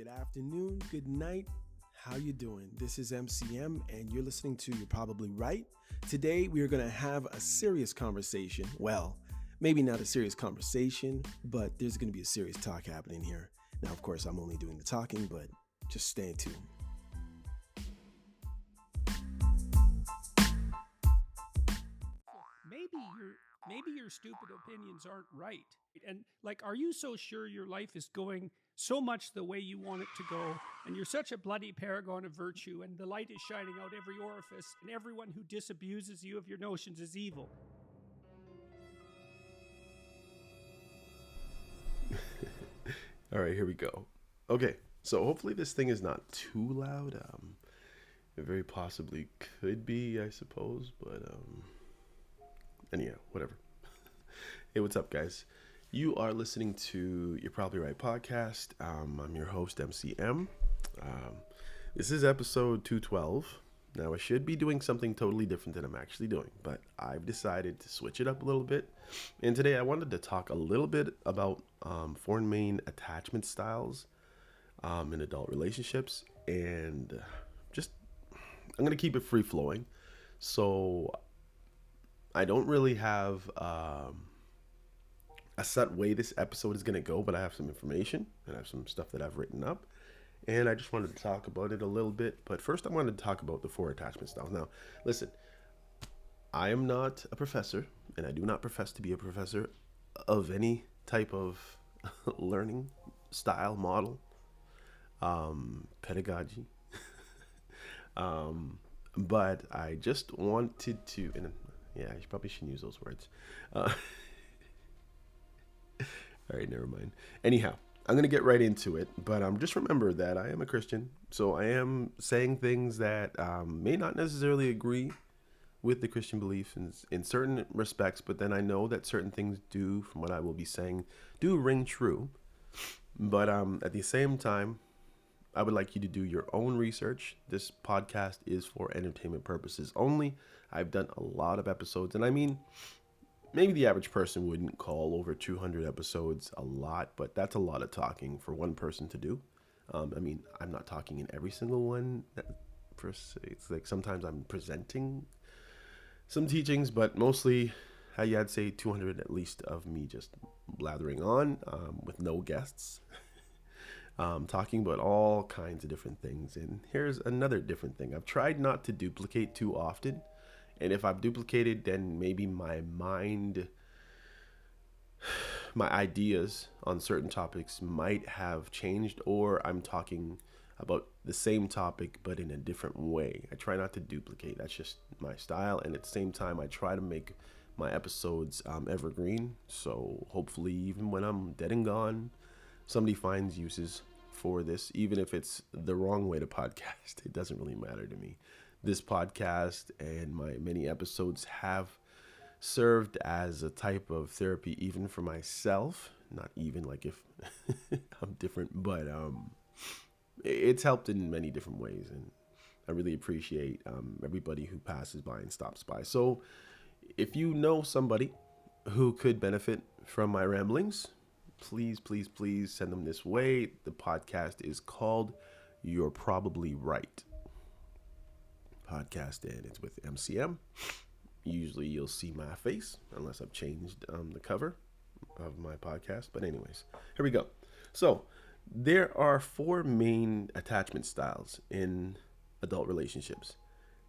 good afternoon, good night. How you doing? This is MCM and you're listening to You're Probably Right. Today we are going to have a serious conversation. Well, maybe not a serious conversation, but there's going to be a serious talk happening here. Now, of course, I'm only doing the talking, but just stay tuned. Maybe your stupid opinions aren't right. And are you so sure your life is going so much the way you want it to go, and you're such a bloody paragon of virtue, and the light is shining out every orifice, and everyone who disabuses you of your notions is evil? All right, here we go. Okay, so hopefully this thing is not too loud. It very possibly could be, I suppose, but anyhow, whatever. Hey, what's up, guys? You are listening to You're Probably Right podcast. I'm your host, MCM. This is episode 212. Now, I should be doing something totally different than I'm actually doing, but I've decided to switch it up a little bit. And today I wanted to talk a little bit about four main attachment styles in adult relationships. And I'm going to keep it free-flowing. So I don't really have a set way this episode is going to go, but I have some information and I have some stuff that I've written up. And I just wanted to talk about it a little bit. But first, I wanted to talk about the four attachment styles. Now, listen, I am not a professor, and I do not profess to be a professor of any type of learning style, model, pedagogy. But I just wanted to, and yeah, I probably shouldn't use those words. All right, never mind. Anyhow, I'm going to get right into it, but just remember that I am a Christian, so I am saying things that may not necessarily agree with the Christian belief in certain respects, but then I know that certain things do, from what I will be saying, do ring true. But at the same time, I would like you to do your own research. This podcast is for entertainment purposes only. I've done a lot of episodes, and I mean, maybe the average person wouldn't call over 200 episodes a lot, but that's a lot of talking for one person to do. I mean, I'm not talking in every single one. It's like sometimes I'm presenting some teachings, but mostly I'd say 200 at least of me just blathering on with no guests. Talking about all kinds of different things. And here's another different thing. I've tried not to duplicate too often. And if I've duplicated, then maybe my mind, my ideas on certain topics might have changed, or I'm talking about the same topic but in a different way. I try not to duplicate. That's just my style. And at the same time, I try to make my episodes evergreen. So hopefully, even when I'm dead and gone, somebody finds uses for this, even if it's the wrong way to podcast. It doesn't really matter to me. This podcast and my many episodes have served as a type of therapy, even for myself. Not even like if I'm different, but it's helped in many different ways. And I really appreciate everybody who passes by and stops by. So if you know somebody who could benefit from my ramblings, please send them this way. The podcast is called You're Probably Right podcast, and it's with MCM. Usually you'll see my face unless I've changed the cover of my podcast. But anyways, here we go. So there are four main attachment styles in adult relationships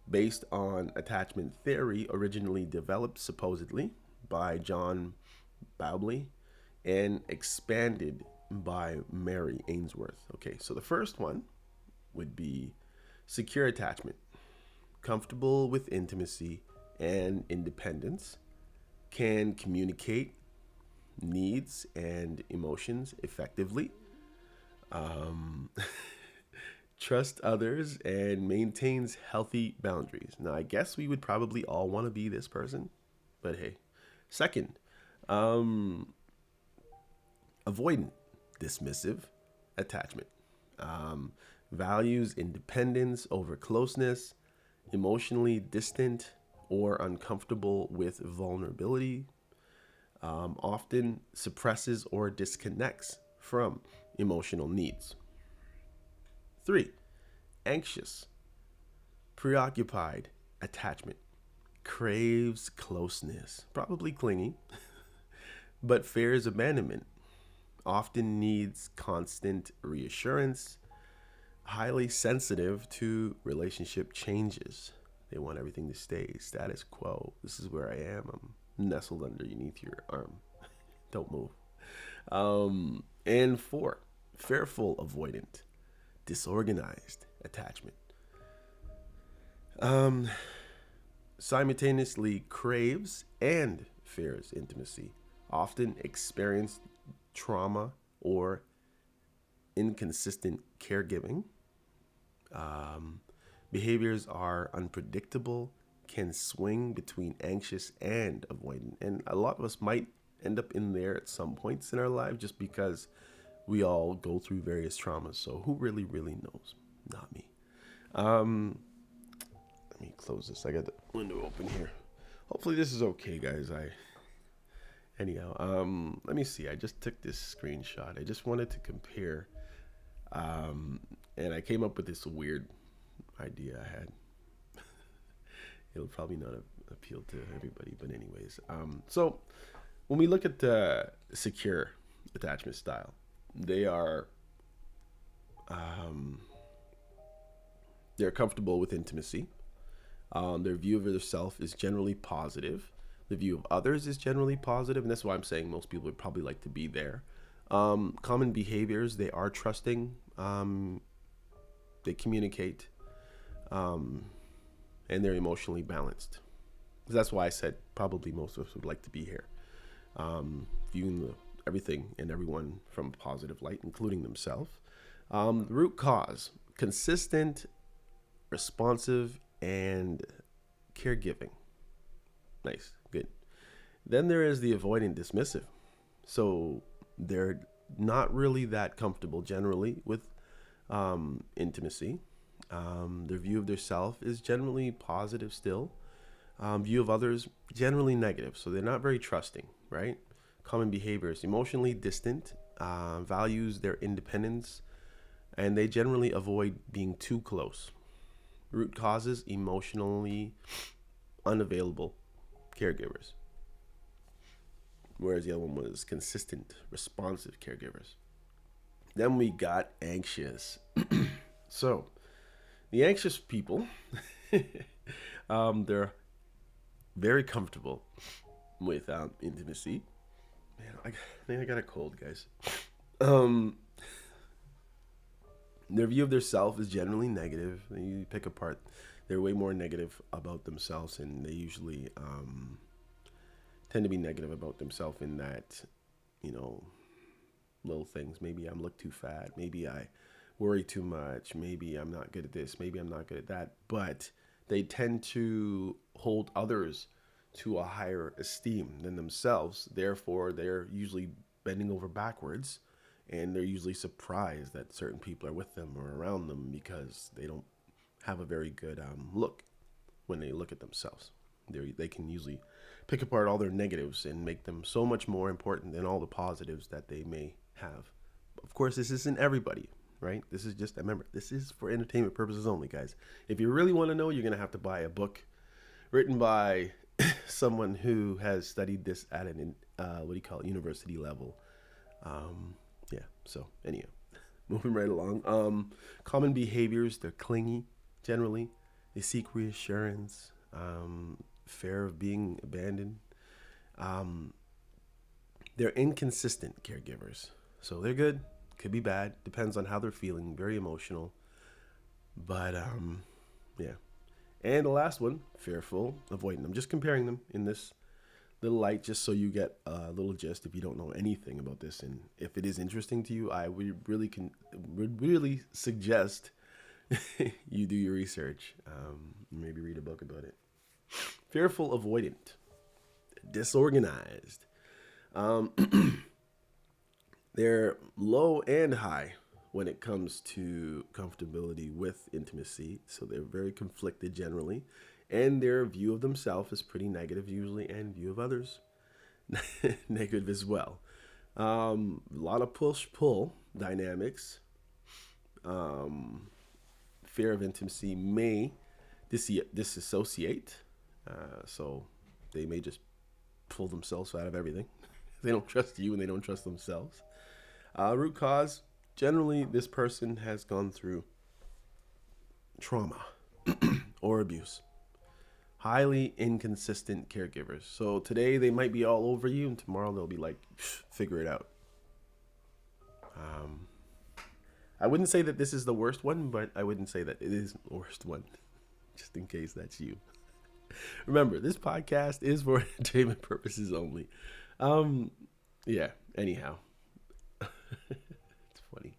based on attachment theory, originally developed supposedly by John Bowlby and expanded by Mary Ainsworth. Okay, so the first one would be secure attachment. Comfortable with intimacy and independence, can communicate needs and emotions effectively, trust others, and maintains healthy boundaries. Now, I guess we would probably all want to be this person, but hey. Second, avoidant, dismissive attachment. Values independence over closeness, emotionally distant or uncomfortable with vulnerability, often suppresses or disconnects from emotional needs. 3, anxious, preoccupied attachment, craves closeness, probably clingy, but fears abandonment, often needs constant reassurance, highly sensitive to relationship changes. They want everything to stay status quo. This is where I am. I'm nestled underneath your arm. Don't move. And 4, fearful avoidant, disorganized attachment. Simultaneously craves and fears intimacy, often experience trauma or inconsistent caregiving. Behaviors are unpredictable, can swing between anxious and avoidant. And a lot of us might end up in there at some points in our life just because we all go through various traumas. So who really, really knows? Not me. Let me close this. I got the window open here. Hopefully this is okay, guys. Anyhow, let me see. I just took this screenshot. I just wanted to compare, and I came up with this weird idea I had. It'll probably not appeal to everybody, but anyways. So when we look at the secure attachment style, they are they're comfortable with intimacy. Their view of self is generally positive. The view of others is generally positive, and that's why I'm saying most people would probably like to be there. Common behaviors, they are trusting. They communicate, and they're emotionally balanced. That's why I said probably most of us would like to be here, viewing everything and everyone from a positive light, including themselves. The root cause, consistent, responsive, and caregiving. Nice, good. Then there is the avoidant dismissive. So they're not really that comfortable generally with intimacy. Their view of their self is generally positive still. View of others, generally negative. So they're not very trusting, right? Common behaviors, emotionally distant, values their independence, and they generally avoid being too close. Root causes, emotionally unavailable caregivers. Whereas the other one was consistent, responsive caregivers. Then we got anxious. So the anxious people, they're very comfortable with intimacy. Man, I think I got a cold, guys. Their view of their self is generally negative. You pick apart, they're way more negative about themselves, and they usually tend to be negative about themselves in that, little things. Maybe I'm look too fat. Maybe I worry too much. Maybe I'm not good at this. Maybe I'm not good at that. But they tend to hold others to a higher esteem than themselves. Therefore, they're usually bending over backwards, and they're usually surprised that certain people are with them or around them because they don't have a very good look when they look at themselves. They can usually pick apart all their negatives and make them so much more important than all the positives that they may have. Of course, this isn't everybody, right? This is just, remember, this is for entertainment purposes only, guys. If you really want to know, you're going to have to buy a book written by someone who has studied this at an, university level. So anyhow, moving right along. Common behaviors, they're clingy, generally. They seek reassurance, fear of being abandoned. They're inconsistent caregivers. So they're good, could be bad, depends on how they're feeling, very emotional. But, yeah. And the last one, fearful, avoidant. I'm just comparing them in this little light just so you get a little gist if you don't know anything about this. And if it is interesting to you, I would really suggest you do your research. Maybe read a book about it. Fearful, avoidant, disorganized. They're low and high when it comes to comfortability with intimacy. So they're very conflicted generally. And their view of themselves is pretty negative usually, and view of others negative as well. A lot of push-pull dynamics. fear of intimacy may disassociate. So they may just pull themselves out of everything. They don't trust you and they don't trust themselves. Root cause, generally, this person has gone through trauma or abuse. Highly inconsistent caregivers. So today they might be all over you, and tomorrow they'll be like, figure it out. I wouldn't say that this is the worst one, but I wouldn't say that it is the worst one, just in case that's you. Remember, this podcast is for entertainment purposes only. Yeah, anyhow. It's funny.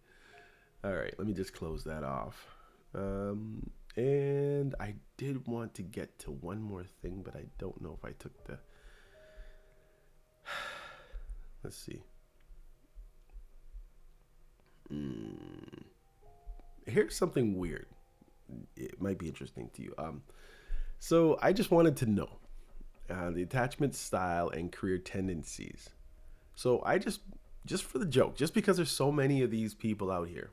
All right, let me just close that off. And I did want to get to one more thing, but I don't know if I took the... Let's see. Here's something weird. It might be interesting to you. So I just wanted to know the attachment style and career tendencies. So I just for the joke, just because there's so many of these people out here,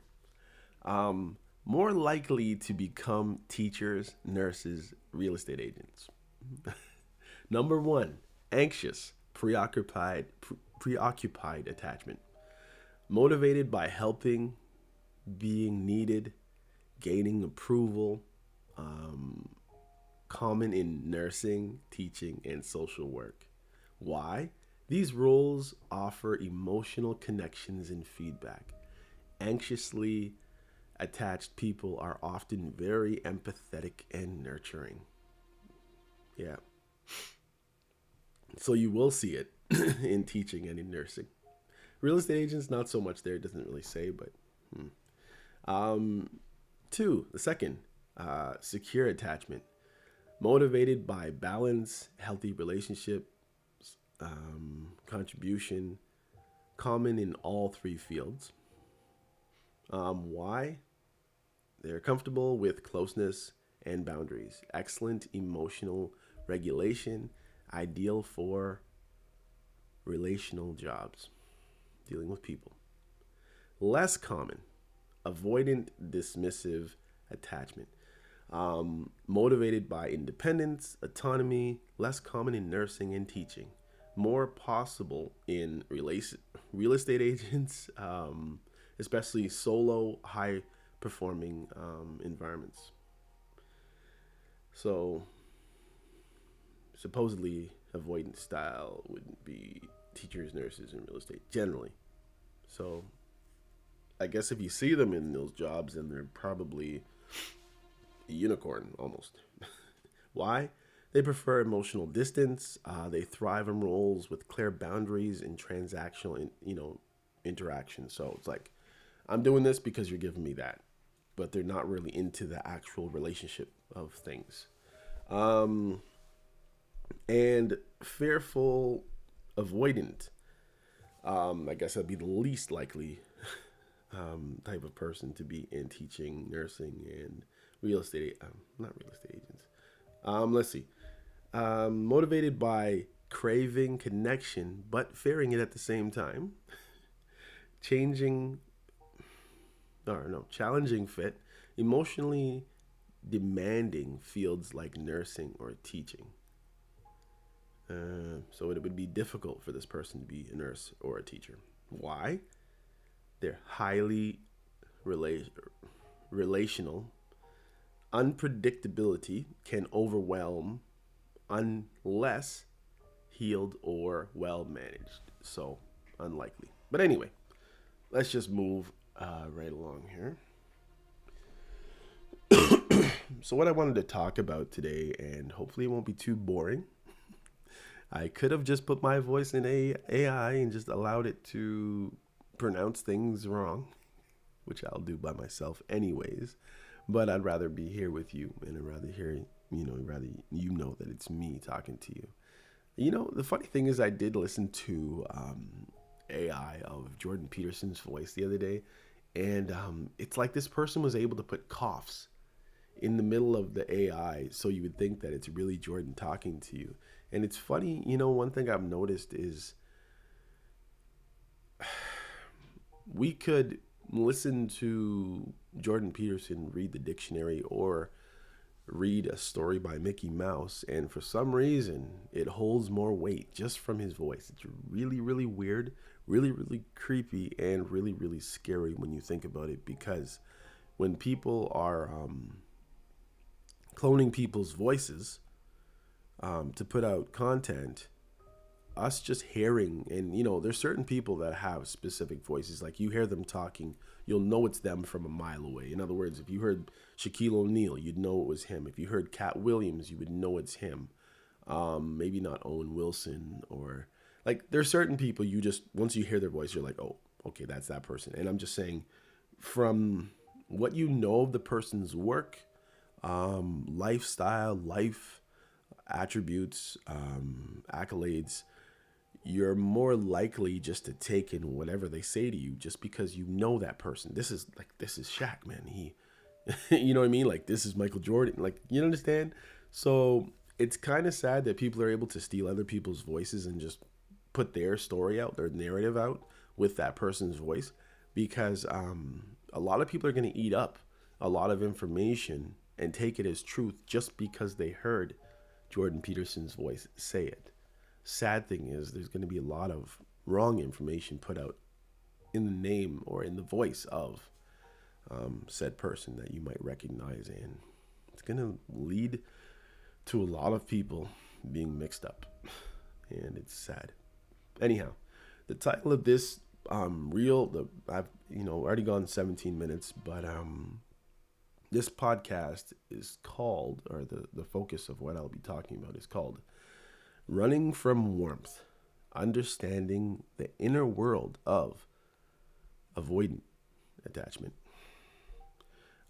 more likely to become teachers, nurses, real estate agents. Number 1, anxious, preoccupied attachment. Motivated by helping, being needed, gaining approval, common in nursing, teaching, and social work. Why? These roles offer emotional connections and feedback. Anxiously attached people are often very empathetic and nurturing. Yeah. So you will see it in teaching and in nursing. Real estate agents, not so much there. It doesn't really say, but... 2, the second, secure attachment. Motivated by balance, healthy relationships, contribution, common in all 3 fields. Why? They're comfortable with closeness and boundaries. Excellent emotional regulation. Ideal for relational jobs. Dealing with people. Less common. Avoidant, dismissive attachment. Motivated by independence, autonomy. Less common in nursing and teaching. More possible in real estate agents, especially solo, high-performing environments. So, supposedly, avoidant style would be teachers, nurses, and real estate, generally. So, I guess if you see them in those jobs, then they're probably a unicorn, almost. Why? They prefer emotional distance. They thrive in roles with clear boundaries and transactional, interaction. So it's like, I'm doing this because you're giving me that, but they're not really into the actual relationship of things. And fearful avoidant. I guess that'd be the least likely type of person to be in teaching, nursing, and real estate. Not real estate agents. Let's see. Motivated by craving connection, but fearing it at the same time. Challenging fit. Emotionally demanding fields like nursing or teaching. So it would be difficult for this person to be a nurse or a teacher. Why? They're highly relational. Unpredictability can overwhelm unless healed or well managed. So unlikely. But anyway, let's just move right along here. So what I wanted to talk about today, and hopefully it won't be too boring. I could have just put my voice in AI and just allowed it to pronounce things wrong, which I'll do by myself anyways. But I'd rather be here with you, and I'd rather hear, rather you know that it's me talking to you. The funny thing is I did listen to AI of Jordan Peterson's voice the other day, and it's like this person was able to put coughs in the middle of the AI, so you would think that it's really Jordan talking to you. And it's funny, one thing I've noticed is we could listen to Jordan Peterson read the dictionary or read a story by Mickey Mouse, and for some reason it holds more weight just from his voice. It's really, really weird, really, really creepy, and really, really scary when you think about it, because when people are cloning people's voices to put out content, us just hearing, and there's certain people that have specific voices, like you hear them talking, you'll know it's them from a mile away. In other words, if you heard Shaquille O'Neal, you'd know it was him. If you heard Cat Williams, you would know it's him. Maybe not Owen Wilson, or like there's certain people you just, once you hear their voice, you're like, oh, okay, that's that person. And I'm just saying, from what you know of the person's work, lifestyle, life attributes, accolades, you're more likely just to take in whatever they say to you, just because you know that person. This is Shaq, man. He, you know what I mean? Like, this is Michael Jordan. Like, you understand? So it's kind of sad that people are able to steal other people's voices and just put their story out, their narrative out with that person's voice, because a lot of people are going to eat up a lot of information and take it as truth just because they heard Jordan Peterson's voice say it. Sad thing is, there's going to be a lot of wrong information put out in the name or in the voice of said person that you might recognize, and it's going to lead to a lot of people being mixed up, and it's sad. Anyhow, the title of this I've already gone 17 minutes, but this podcast is called, or the focus of what I'll be talking about is called Running from Warmth, Understanding the Inner World of Avoidant Attachment.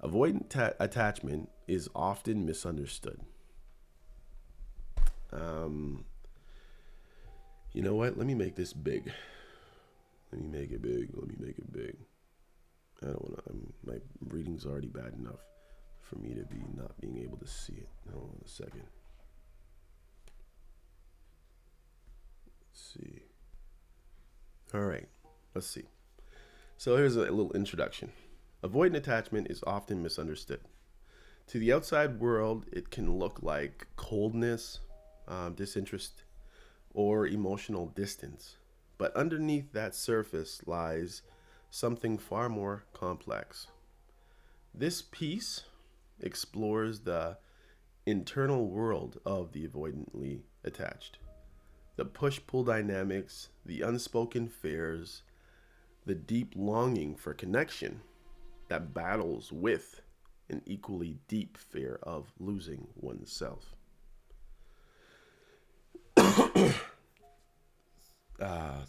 Avoidant attachment is often misunderstood. You know what? Let me make this big. Let me make it big. I don't want to. My reading's already bad enough for me to be not being able to see it. Hold on a second. See. All right, let's see. So here's a little introduction. Avoidant attachment is often misunderstood. To the outside world, it can look like coldness, disinterest, or emotional distance. But underneath that surface lies something far more complex. This piece explores the internal world of the avoidantly attached. The push-pull dynamics, the unspoken fears, the deep longing for connection that battles with an equally deep fear of losing oneself.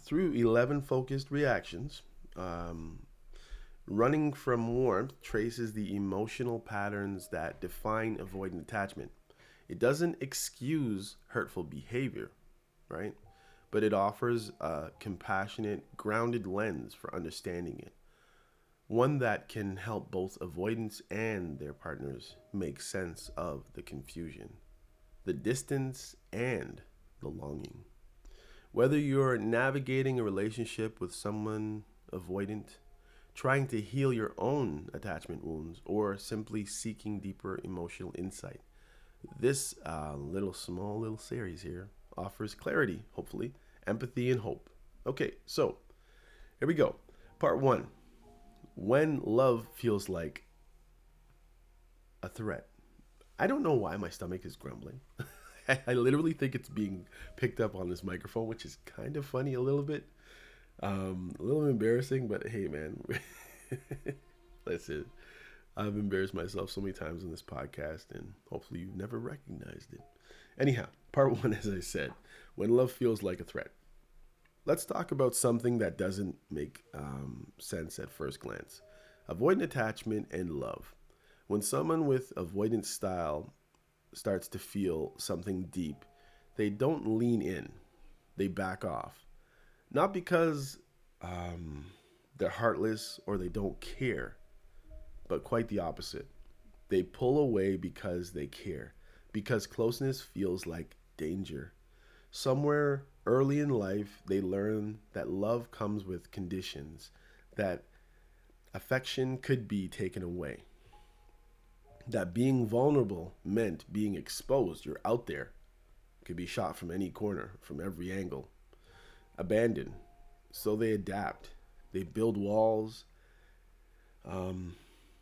Through 11 focused reactions, Running from Warmth traces the emotional patterns that define avoidant attachment. It doesn't excuse hurtful behavior, right? But it offers a compassionate, grounded lens for understanding it. One that can help both avoidants and their partners make sense of the confusion, the distance, and the longing. Whether you're navigating a relationship with someone avoidant, trying to heal your own attachment wounds, or simply seeking deeper emotional insight, this little series here offers clarity, hopefully, empathy, and hope. Okay, so here we go. Part 1. When love feels like a threat. I don't know why my stomach is grumbling. I literally think it's being picked up on this microphone, which is kind of funny a little bit. A little embarrassing, but hey, man. Listen, I've embarrassed myself so many times in this podcast, and hopefully you've never recognized it. Anyhow, part 1, as I said, when love feels like a threat. Let's talk about something that doesn't make sense at first glance. Avoidant attachment and love. When someone with avoidant style starts to feel something deep, they don't lean in. They back off. Not because they're heartless or they don't care, but quite the opposite. They pull away because they care, because closeness feels like danger. Somewhere early in life, they learn that love comes with conditions, that affection could be taken away. That being vulnerable meant being exposed. You're out there, could be shot from any corner, from every angle. Abandoned. So they adapt. They build walls.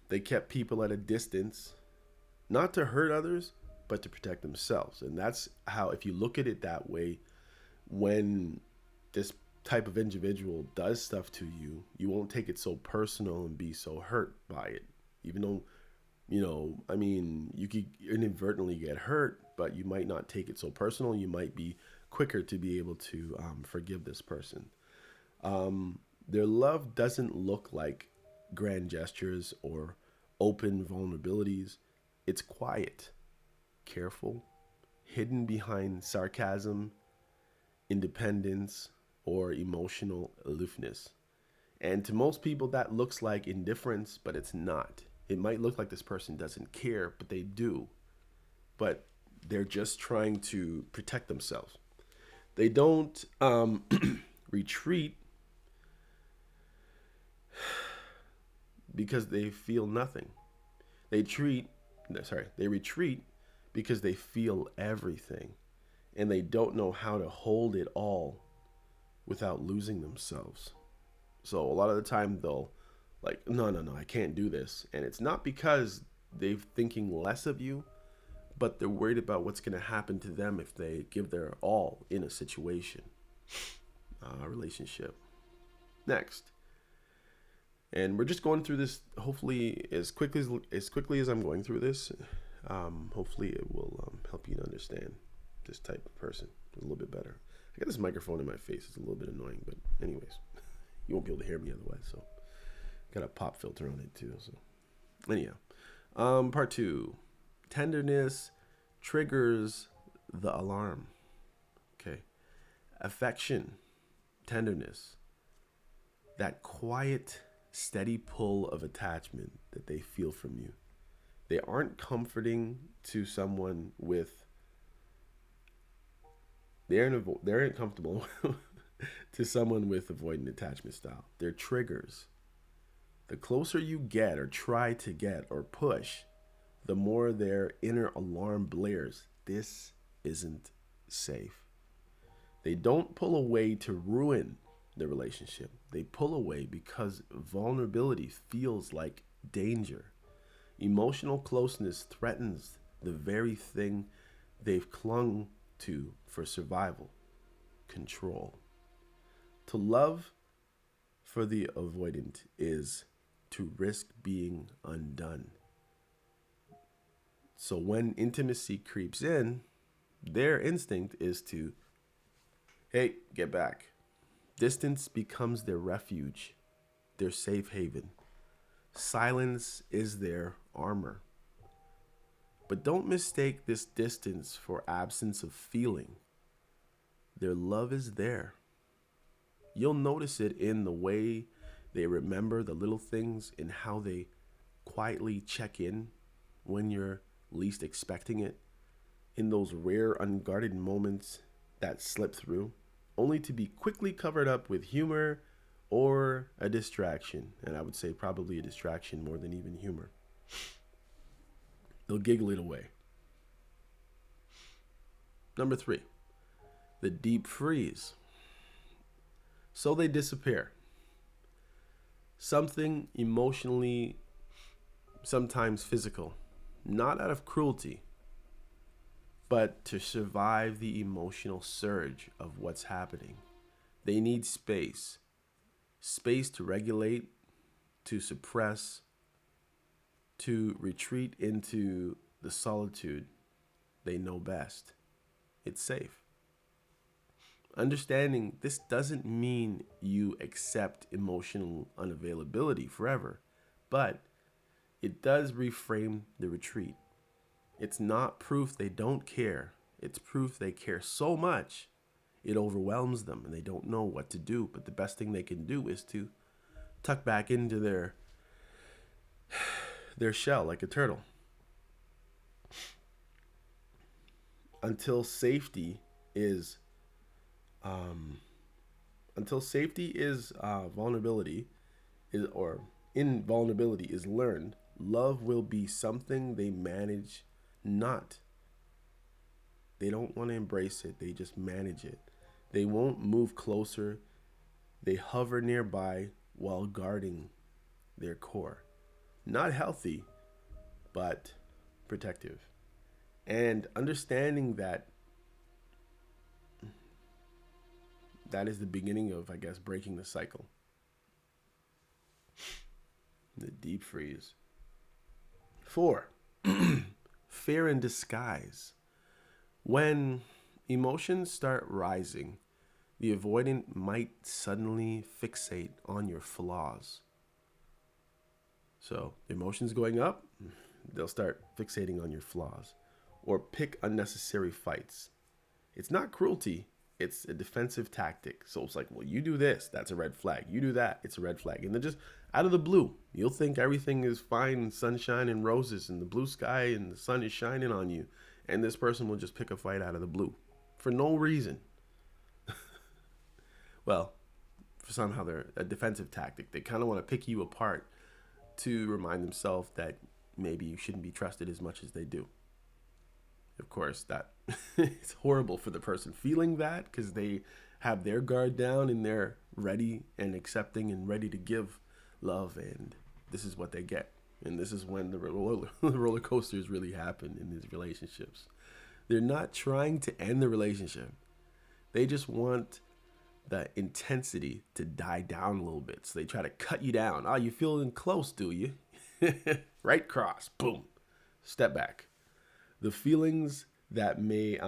They kept people at a distance, not to hurt others, but to protect themselves. And that's how, if you look at it that way, when this type of individual does stuff to you, you won't take it so personal and be so hurt by it. Even though, I mean, you could inadvertently get hurt, but you might not take it so personal. You might be quicker to be able to forgive this person. Their love doesn't look like grand gestures or open vulnerabilities. It's quiet, careful, hidden behind sarcasm, independence, or emotional aloofness. And to most people, that looks like indifference, but it's not. It might look like this person doesn't care, but they do. But they're just trying to protect themselves. They don't retreat because they feel nothing. They retreat because they feel everything, and they don't know how to hold it all without losing themselves. So a lot of the time they'll like, no, I can't do this. And it's not because they're thinking less of you, but they're worried about what's going to happen to them if they give their all in a situation, relationship. Next. And we're just going through this, hopefully as quickly as I'm going through this. Hopefully it will help you to understand this type of person a little bit better. I got this microphone in my face. It's a little bit annoying, but anyways, you won't be able to hear me otherwise. So got a pop filter on it too. So anyhow, part 2, tenderness triggers the alarm. Okay. Affection, tenderness, that quiet, steady pull of attachment that they feel from you. They aren't comforting to someone with, they aren't comfortable to someone with avoidant attachment style. They're triggers. The closer you get or try to get or push, the more their inner alarm blares. This isn't safe. They don't pull away to ruin the relationship. They pull away because vulnerability feels like danger. Emotional closeness threatens the very thing they've clung to for survival, control. To love for the avoidant is to risk being undone. So when intimacy creeps in, their instinct is to, hey, get back. Distance becomes their refuge, their safe haven. Silence is their armor. But don't mistake this distance for absence of feeling. Their love is there. You'll notice it in the way they remember the little things, in how they quietly check in when you're least expecting it, in those rare unguarded moments that slip through, only to be quickly covered up with humor or a distraction. And I would say probably a distraction more than even humor. They'll giggle it away. Number 3, the deep freeze. So they disappear. Something emotionally, sometimes physical, not out of cruelty, but to survive the emotional surge of what's happening. They need space to regulate, to suppress, to retreat into the solitude they know best. It's safe. Understanding this doesn't mean you accept emotional unavailability forever, but it does reframe the retreat. It's not proof they don't care. It's proof they care so much it overwhelms them and they don't know what to do. But the best thing they can do is to tuck back into their shell like a turtle until safety is vulnerability is, or in vulnerability is learned, love will be something they manage not. They don't want to embrace it, they just manage it. They won't move closer, they hover nearby while guarding their core. Not healthy, but protective. And understanding that that is the beginning of, I guess, breaking the cycle. The deep freeze. 4. Fear in disguise. When emotions start rising, the avoidant might suddenly fixate on your flaws. So, emotions going up, they'll start fixating on your flaws or pick unnecessary fights. It's not cruelty, it's a defensive tactic. So it's like, well, you do this, that's a red flag. You do that, it's a red flag. And then just out of the blue, you'll think everything is fine, sunshine and roses and the blue sky and the sun is shining on you. And this person will just pick a fight out of the blue for no reason. Well, somehow they're a defensive tactic. They kind of want to pick you apart to remind themselves that maybe you shouldn't be trusted as much as they do. Of course, that it's horrible for the person feeling that, because they have their guard down and they're ready and accepting and ready to give love, and this is what they get. And this is when the roller coasters really happen in these relationships. They're not trying to end the relationship. They just want the intensity to die down a little bit. So they try to cut you down. Oh, you feeling close, do you? Right cross, boom, step back. The feelings that may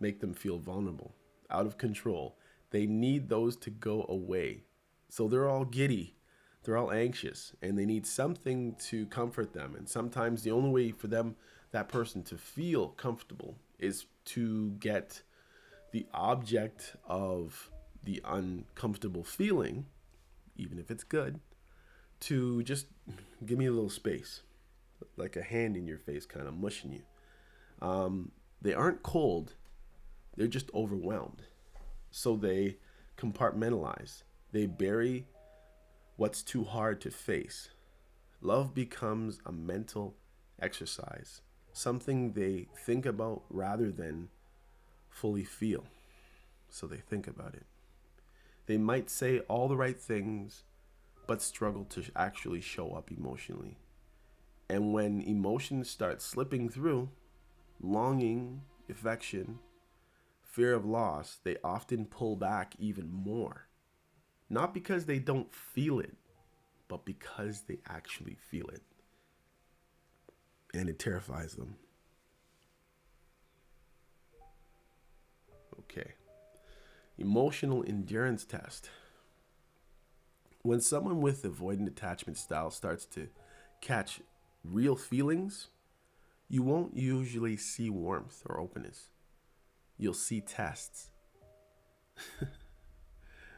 make them feel vulnerable, out of control, they need those to go away. So they're all giddy, they're all anxious, and they need something to comfort them. And sometimes the only way for them, that person, to feel comfortable is to get the object of the uncomfortable feeling, even if it's good, to just give me a little space, like a hand in your face kind of mushing you. They aren't cold, they're just overwhelmed. So they compartmentalize, they bury what's too hard to face. Love becomes a mental exercise, something they think about rather than fully feel. So they think about it. They might say all the right things, but struggle to actually show up emotionally. And when emotions start slipping through, longing, affection, fear of loss, they often pull back even more. Not because they don't feel it, but because they actually feel it. And it terrifies them. Okay. Emotional endurance test. When someone with avoidant attachment style starts to catch real feelings, you won't usually see warmth or openness. You'll see tests.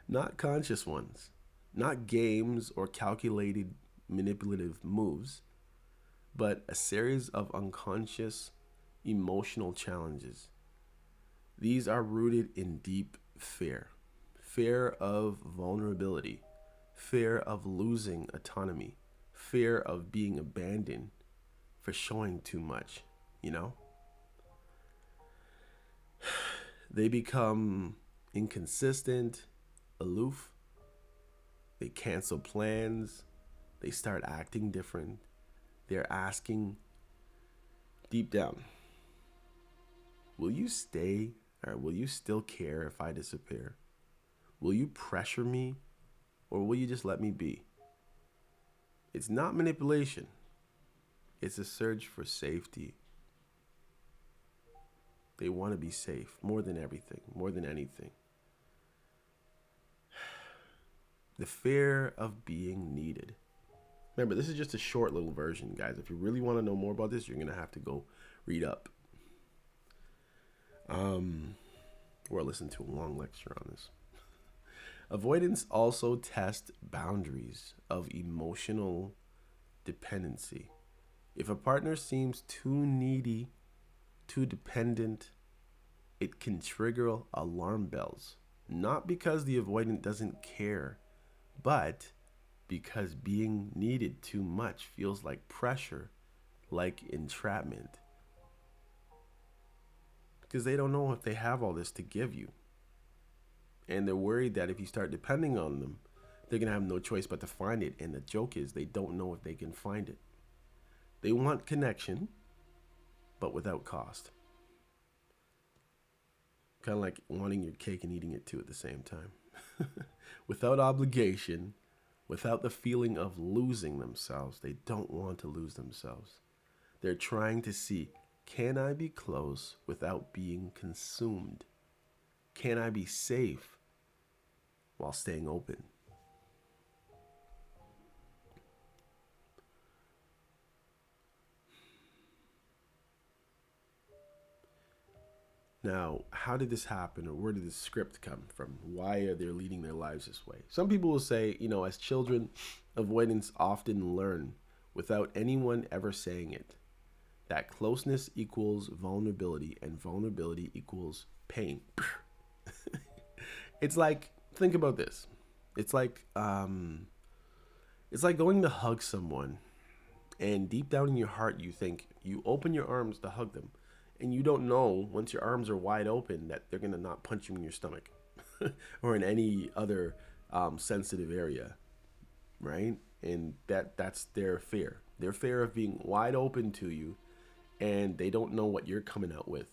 Not conscious ones, not games or calculated manipulative moves, but a series of unconscious emotional challenges. These are rooted in deep fear. Fear of vulnerability, fear of losing autonomy, fear of being abandoned for showing too much, you know? They become inconsistent, aloof, they cancel plans, they start acting different, they're asking deep down, will you stay or will you still care if I disappear? Will you pressure me or will you just let me be? It's not manipulation. It's a search for safety. They want to be safe more than everything, more than anything. The fear of being needed. Remember, this is just a short little version, guys. If you really want to know more about this, you're going to have to go read up. Or listen to a long lecture on this. Avoidants also test boundaries of emotional dependency. If a partner seems too needy, too dependent, it can trigger alarm bells. Not because the avoidant doesn't care, but because being needed too much feels like pressure, like entrapment. Because they don't know if they have all this to give you. And they're worried that if you start depending on them, they're going to have no choice but to find it. And the joke is they don't know if they can find it. They want connection, but without cost. Kind of like wanting your cake and eating it too at the same time. Without obligation, without the feeling of losing themselves. They don't want to lose themselves. They're trying to see, can I be close without being consumed? Can I be safe while staying open? Now, how did this happen, or where did this script come from? Why are they leading their lives this way? Some people will say, as children, avoidants often learn without anyone ever saying it, that closeness equals vulnerability and vulnerability equals pain. It's like, think about this. It's like going to hug someone, and deep down in your heart, you think you open your arms to hug them, and you don't know once your arms are wide open that they're gonna not punch you in your stomach or in any other sensitive area, right? And that's their fear. Their fear of being wide open to you, and they don't know what you're coming out with.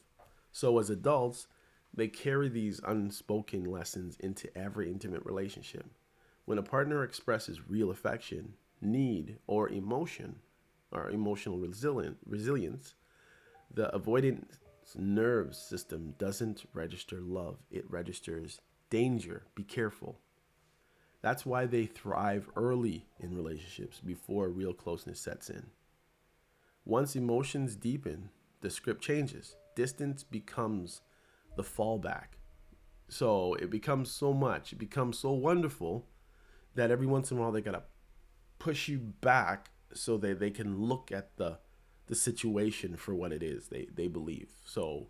So as adults, they carry these unspoken lessons into every intimate relationship. When a partner expresses real affection, need, or emotional resilience, the avoidant nerve system doesn't register love. It registers danger. Be careful. That's why they thrive early in relationships before real closeness sets in. Once emotions deepen, the script changes. Distance becomes the fallback. So it becomes it becomes so wonderful that every once in a while they gotta push you back so they can look at the situation for what it is they believe. So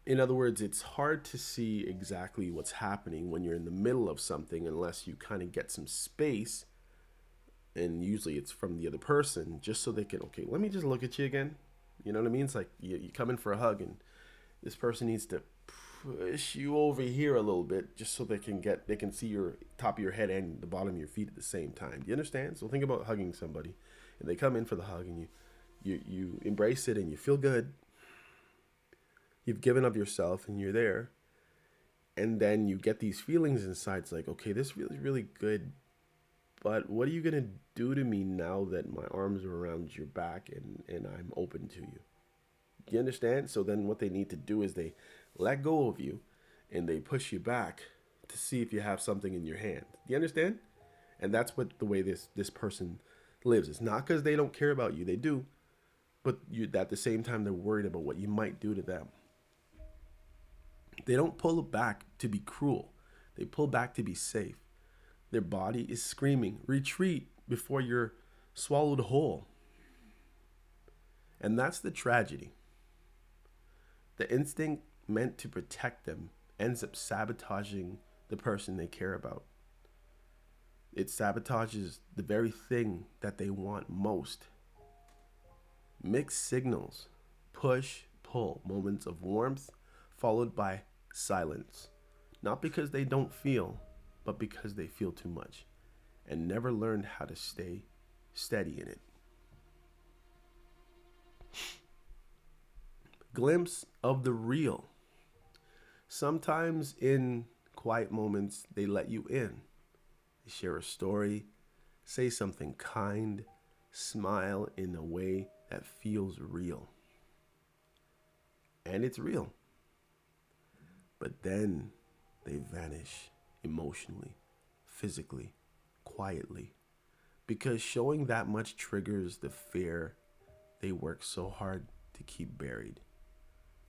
in other words, it's hard to see exactly what's happening when you're in the middle of something unless you kind of get some space, and usually it's from the other person, just so they can, okay, let me just look at you again. You know what I mean? It's like you come in for a hug, and this person needs to push you over here a little bit just so they can see your top of your head and the bottom of your feet at the same time. Do you understand? So think about hugging somebody, and they come in for the hug, and you embrace it, and you feel good. You've given of yourself, and you're there, and then you get these feelings inside. It's like, okay, this feels really good, but what are you gonna do to me now that my arms are around your back and I'm open to you? Do you understand? So then what they need to do is they let go of you, and they push you back to see if you have something in your hand. Do you understand? And that's what the way this person lives. It's not because they don't care about you. They do. But at the same time, they're worried about what you might do to them. They don't pull back to be cruel. They pull back to be safe. Their body is screaming, retreat before you're swallowed whole. And that's the tragedy. The instinct meant to protect them ends up sabotaging the person they care about. It sabotages the very thing that they want most. Mixed signals, push, pull, moments of warmth followed by silence. Not because they don't feel, but because they feel too much and never learned how to stay steady in it. Glimpse of the real. Sometimes in quiet moments, they let you in. They share a story, say something kind, smile in a way that feels real. And it's real. But then they vanish emotionally, physically, quietly. Because showing that much triggers the fear they work so hard to keep buried.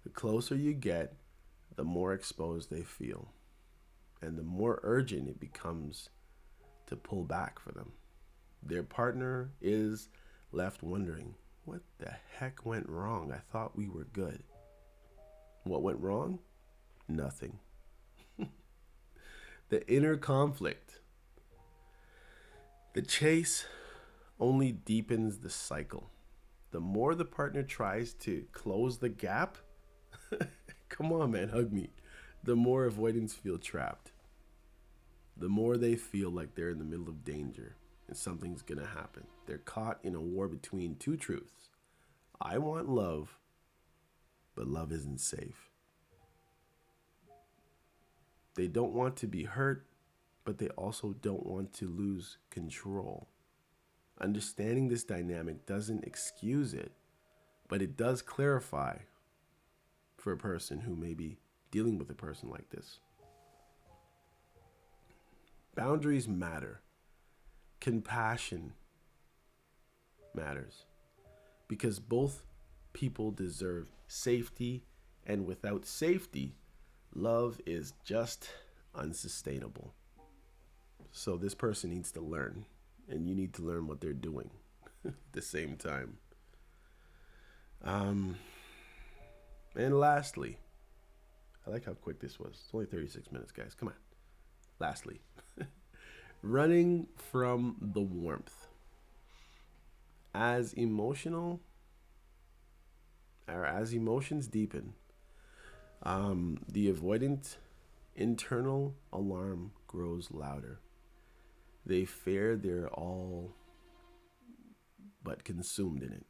The closer you get, the more exposed they feel. And the more urgent it becomes to pull back for them. Their partner is left wondering, what the heck went wrong? I thought we were good. What went wrong? Nothing. The inner conflict. The chase only deepens the cycle. The more the partner tries to close the gap, come on, man, hug me, the more avoidants feel trapped. The more they feel like they're in the middle of danger and something's gonna happen. They're caught in a war between two truths. I want love, but love isn't safe. They don't want to be hurt, but they also don't want to lose control. Understanding this dynamic doesn't excuse it, but it does clarify for a person who may be dealing with a person like this. Boundaries matter. Compassion matters because both people deserve safety, and without safety, love is just unsustainable. So this person needs to learn, and you need to learn what they're doing at the same time. And lastly, I like how quick this was. It's only 36 minutes, guys. Come on. Lastly, running from the warmth. As emotions deepen, the avoidant internal alarm grows louder. They fear they're all but consumed in it.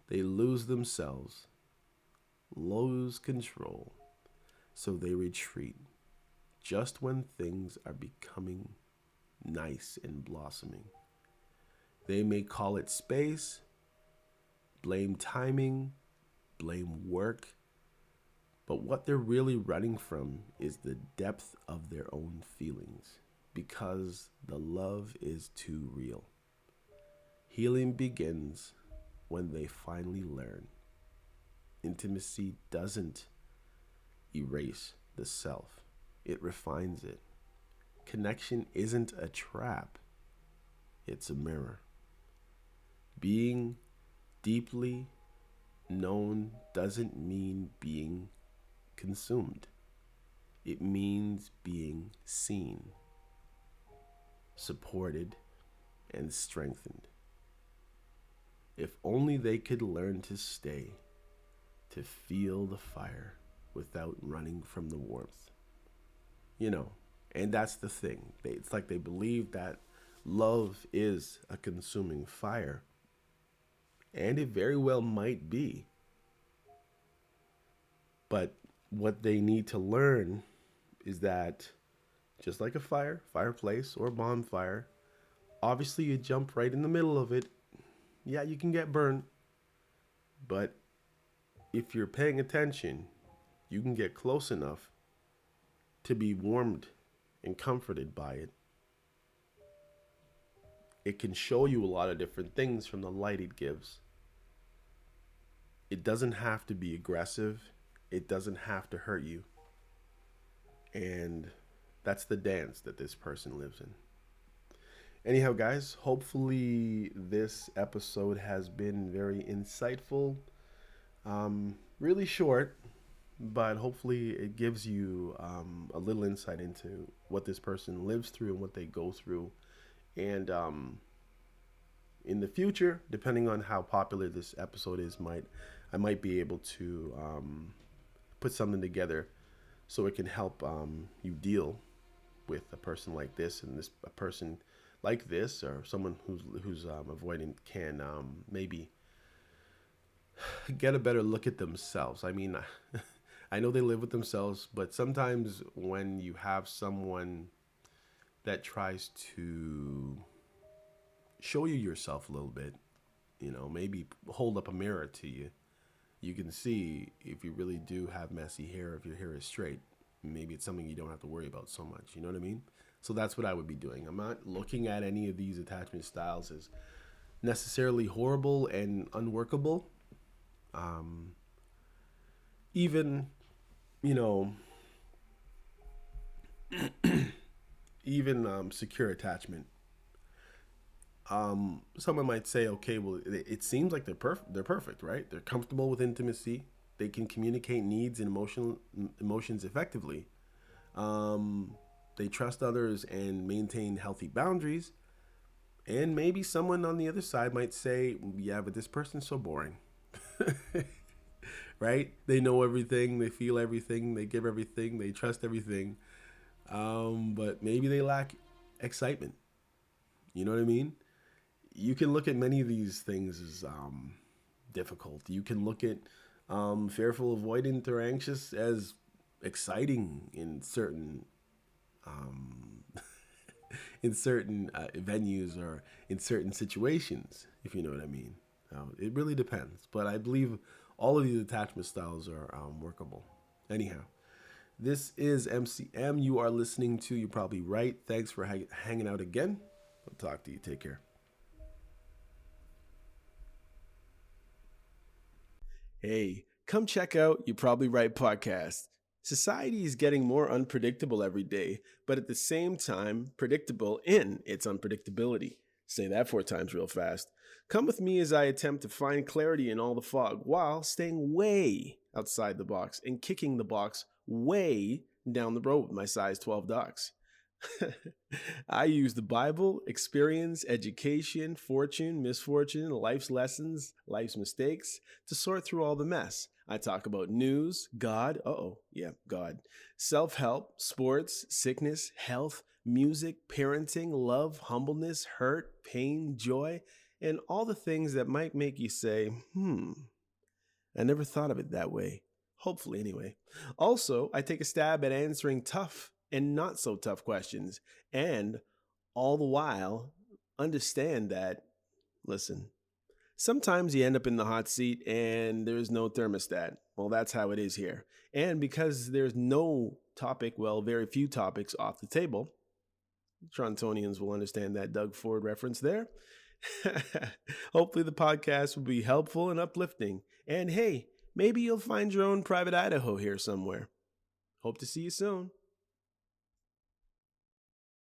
They lose themselves, lose control, so they retreat just when things are becoming nice and blossoming. They may call it space, blame timing, blame work, but what they're really running from is the depth of their own feelings because the love is too real. Healing begins when they finally learn. Intimacy doesn't erase the self, it refines it. Connection isn't a trap, it's a mirror. Being deeply known doesn't mean being consumed. It means being seen, supported, and strengthened. If only they could learn to stay, to feel the fire without running from the warmth. And that's the thing. It's like they believe that love is a consuming fire. And it very well might be. But what they need to learn is that just like a fireplace, or bonfire, obviously you jump right in the middle of it. Yeah, you can get burned. But if you're paying attention, you can get close enough to be warmed and comforted by it. It can show you a lot of different things from the light it gives. It doesn't have to be aggressive. It doesn't have to hurt you. And that's the dance that this person lives in. Anyhow, guys, hopefully this episode has been very insightful. Really short, but hopefully it gives you a little insight into what this person lives through and what they go through. And in the future, depending on how popular this episode is, I might be able to put something together so it can help you deal with a person like this, and a person like this, or someone who's avoidant, can maybe get a better look at themselves. I mean, I know they live with themselves, but sometimes when you have someone that tries to show you yourself a little bit, maybe hold up a mirror to you, you can see if you really do have messy hair, if your hair is straight. Maybe it's something you don't have to worry about so much. You know what I mean? So that's what I would be doing. I'm not looking at any of these attachment styles as necessarily horrible and unworkable. Even secure attachment. Someone might say, okay, well, it seems like they're perfect, right? They're comfortable with intimacy. They can communicate needs and emotions effectively. They trust others and maintain healthy boundaries. And maybe someone on the other side might say, yeah, but this person's so boring. Right? They know everything, they feel everything, they give everything, they trust everything. But maybe they lack excitement. You know what I mean? You can look at many of these things as difficult. You can look at fearful, avoidant, or anxious as exciting in certain venues or in certain situations, if you know what I mean. It really depends, but I believe all of these attachment styles are workable. Anyhow, this is MCM. You are listening to You're Probably Right. Thanks for hanging out again. I'll talk to you. Take care. Hey, come check out You're Probably Right podcast. Society is getting more unpredictable every day, but at the same time, predictable in its unpredictability. Say that 4 times real fast. Come with me as I attempt to find clarity in all the fog while staying way outside the box and kicking the box way down the road with my size 12 dogs. I use the Bible, experience, education, fortune, misfortune, life's lessons, life's mistakes to sort through all the mess. I talk about news, God, God, self-help, sports, sickness, health, music, parenting, love, humbleness, hurt, pain, joy, and all the things that might make you say, I never thought of it that way. Hopefully, anyway. Also, I take a stab at answering tough and not so tough questions, and all the while understand that, listen, sometimes you end up in the hot seat and there's no thermostat. Well, that's how it is here. And because there's no topic, very few topics off the table, Torontonians will understand that Doug Ford reference there. Hopefully the podcast will be helpful and uplifting. And hey, maybe you'll find your own private Idaho here somewhere. Hope to see you soon.